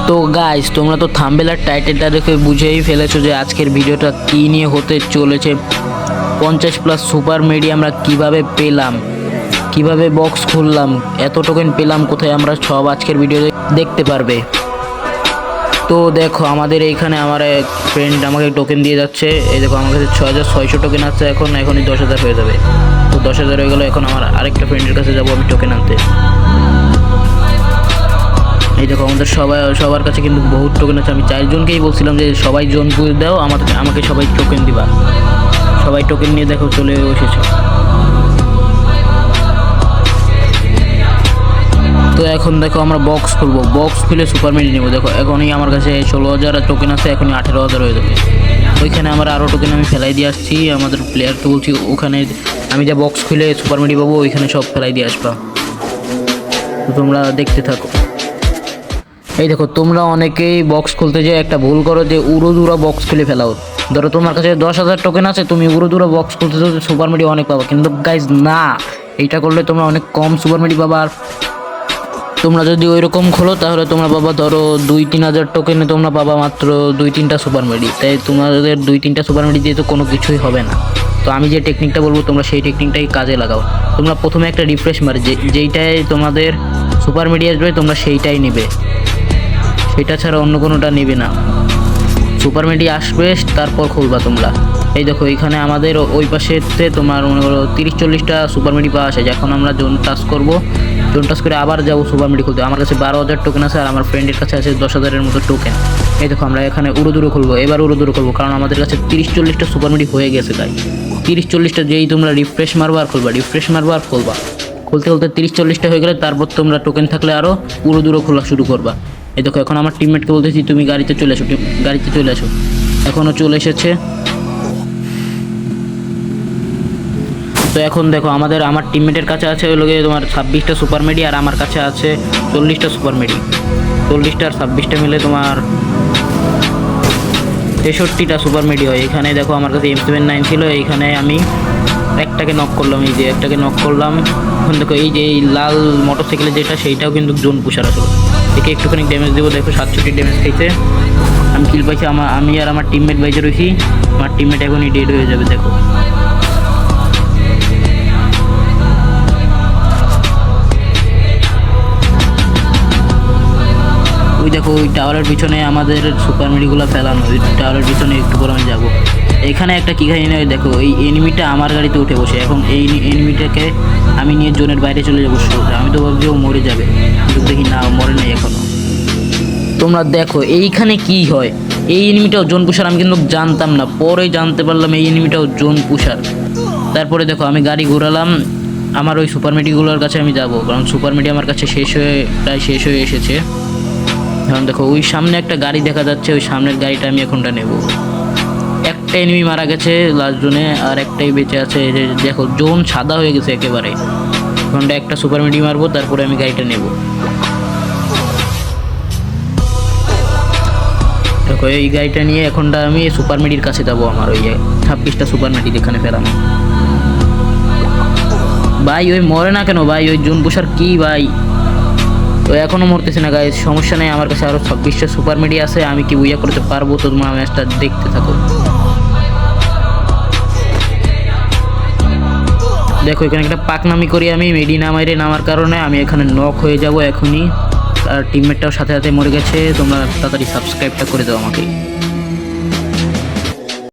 তো গাইস, তোমরা তো থাম্বনেল আর টাইটেলটা দেখে বুঝেই ফেলেছো যে আজকের ভিডিওটা কী নিয়ে হতে চলেছে। 50+ সুপার মেডি আমরা কিভাবে পেলাম, কিভাবে বক্স খুললাম, এত টোকেন পেলাম কোথায়, আমরা সব আজকের ভিডিওতে দেখতে পারবে। তো দেখো, আমাদের এইখানে আমার এক ফ্রেন্ড আমাকে টোকেন দিয়ে যাচ্ছে। এই দেখো, আমার কাছে 6600 টোকেন আছে। এখনই 10,000 হয়ে যাবে। তো 10,000 হয়ে গেলো। এখন আমার আরেকটা ফ্রেন্ডের কাছে যাবো আমি টোকেন আনতে। এই দেখো, আমাদের সবার কাছে কিন্তু বহুত টোকেন আছে। আমি 4 জনকেই বলছিলাম যে সবাই জোন পুজ দাও, আমাকে সবাই টোকেন দিবা। সবাই টোকেন নিয়ে দেখো চলে এসেছে। তো এখন দেখো, আমরা বক্স খুলবো। বক্স খুলে সুপার মেডি নেবো। দেখো, এখনই আমার কাছে 16,000 টোকেন আছে। এখনই 18,000 হয়ে যাবে। ওইখানে আমার আরও টোকেন আমি ফেলাই দিয়ে আসছি। আমাদের প্লেয়ারকে বলছি ওখানে আমি যা বক্স খুলে সুপার মেডি পাবো ওইখানে সব ফেলাই দিয়ে আসবা। তো তোমরা দেখতে থাকো। এই দেখো, তোমরা অনেকেই বক্স খুলতে যেয়ে একটা ভুল করো যে উড়োদুরা বক্স খুলে ফেলাও। ধরো তোমার কাছে 10,000 টোকেন আছে, তুমি উড়োদুরা বক্স খুলতে চাও সুপার মেডি অনেক পাবা, কিন্তু গাইজ না, এইটা করলে তোমরা অনেক কম সুপার মেডি পাবা। আর তোমরা যদি ওই রকম খোলো তাহলে তোমরা পাবা ধরো 2-3 হাজার টোকেনে তোমরা পাবা মাত্র 2-3টা সুপার মেডি। তাই তোমাদের 2-3টা সুপার মেডি দিয়ে তো কোনো কিছুই হবে না। তো আমি যে টেকনিকটা বলবো তোমরা সেই টেকনিকটাই কাজে লাগাও। তোমরা প্রথমে একটা রিফ্রেশ মার, যেইটাই তোমাদের সুপার মেডি আসবে তোমরা সেইটাই নেবে, সেটা ছাড়া অন্য কোনোটা নেবে না। সুপার মেডি আসবে তারপর খুলবা তোমরা। এই দেখো, এখানে আমাদের ওই পাশেতে তোমার মনে করো 30-40টা সুপার মেডি পাওয়া আসে। এখন আমরা জোন টাচ করবো। জোন টাচ করে আবার যাবো সুপার মেডি খুলতে। আমার কাছে 12,000 টোকেন আছে আর আমার ফ্রেন্ডের কাছে আছে 10,000-এর মতো টোকেন। এই দেখো, আমরা এখানে উড়োদুরো খুলবো। এবার উড়োদুরো খুলবো, কারণ আমাদের কাছে 30-40টা সুপার মেডি হয়ে গেছে। তাই 30-40টা যেই তোমরা রিফ্রেশ মারবা আর খুলবা, রিফ্রেশ মারবা আর খুলবা। খুলতে খুলতে 30-40টা হয়ে গেলে তারপর তোমরা টোকেন থাকলে আরও উড়োদুরো খোলা শুরু করবা। এই দেখো, এখন আমার টিমমেটকে বলতেছি তুমি গাড়িতে চলে আসো, গাড়িতে চলে আসো। এখনও চলে এসেছে। তো এখন দেখো, আমার টিমমেটের কাছে আছে ওই লোকে তোমার 26টা সুপার মেডি, আর আমার কাছে আছে 40টা সুপার মেডি। 40টা আর 26টা মিলে তোমার 63টা সুপার মেডি হয়। এখানে দেখো, আমার কাছে M79 ছিল। এইখানে আমি একটাকে নক করলাম। এই যে একটাকে নক করলাম। এখন দেখো, এই যে এই লাল মোটরসাইকেলে যেটা, সেইটাও কিন্তু জোন পুষার আসলো। একে একটুখানি ড্যামেজ দেবো। দেখো, 67 ড্যামেজ খাইছে। আমি কিল পাইছি। আমি আর আমার টিমমেট বাইজে রয়েছি। আমার টিমমেট এখনই ডেড হয়ে যাবে। দেখো, ওই দেখো, ওই টাওয়ারের পিছনে আমাদের সুপার মেডিগুলো ফেলানো। ওই টাওয়ারের পিছনে একটু পর আমি যাবো। এখানে একটা কী খাই না, দেখো এই এনিমিটা আমার গাড়িতে উঠে বসে। এখন এই এনিমিটাকে আমি নিয়ে জোনের বাইরে চলে যাবো সোজা। আমি তো ভাবছি ও মরে যাবে, কিন্তু দেখি না, মরে নাই এখনও। তোমরা দেখো এইখানে কি হয়। এই এনিমিটাও জোন পুষার, আমি কিন্তু জানতাম না, পরে জানতে পারলাম এই এনিমিটাও জোন পুষার। তারপরে দেখো, আমি গাড়ি ঘোরালাম। আমার ওই সুপার মেডিগুলোর কাছে আমি যাব, কারণ সুপার মেডি আমার কাছে প্রায় শেষ হয়ে এসেছে। এখন দেখো, ওই সামনে একটা গাড়ি দেখা যাচ্ছে। ওই সামনের গাড়িটা আমি এখনটা নেব। একটা এনিমি মারা গেছে লাস্ট জোনে, আর একটাই বেঁচে আছে। দেখো, জোন সাদা হয়ে গেছে একেবারে। এখনটা একটা সুপার মেডি মারবো, তারপরে আমি গাড়িটা নেব। দেখো, এই গাড়িটা নিয়ে এখনটা আমি সুপার মেডির কাছে যাবো। আমার ওই 26টা সুপার মেডি যেখানে ফেরানো। ভাই ওই মরে না কেন ভাই? ওই জোন পুষার কি ভাই? তো এখনও মরতেছে না গাইস। সমস্যা নেই, আমার কাছে আরও 26টা সুপার মেডি আছে। আমি কি বুইয়া করতে পারবো? তো তোমরা ম্যাচটা দেখতে থাকো। দেখো, এখানে একটা পাকনামি করি আমি। মেডি নামার কারণে আমি এখানে নক হয়ে যাব এখনই। আর টিমমেটটাও সাথে সাথে মরে গেছে। তোমরা তাড়াতাড়ি সাবস্ক্রাইবটা করে দাও আমাকে।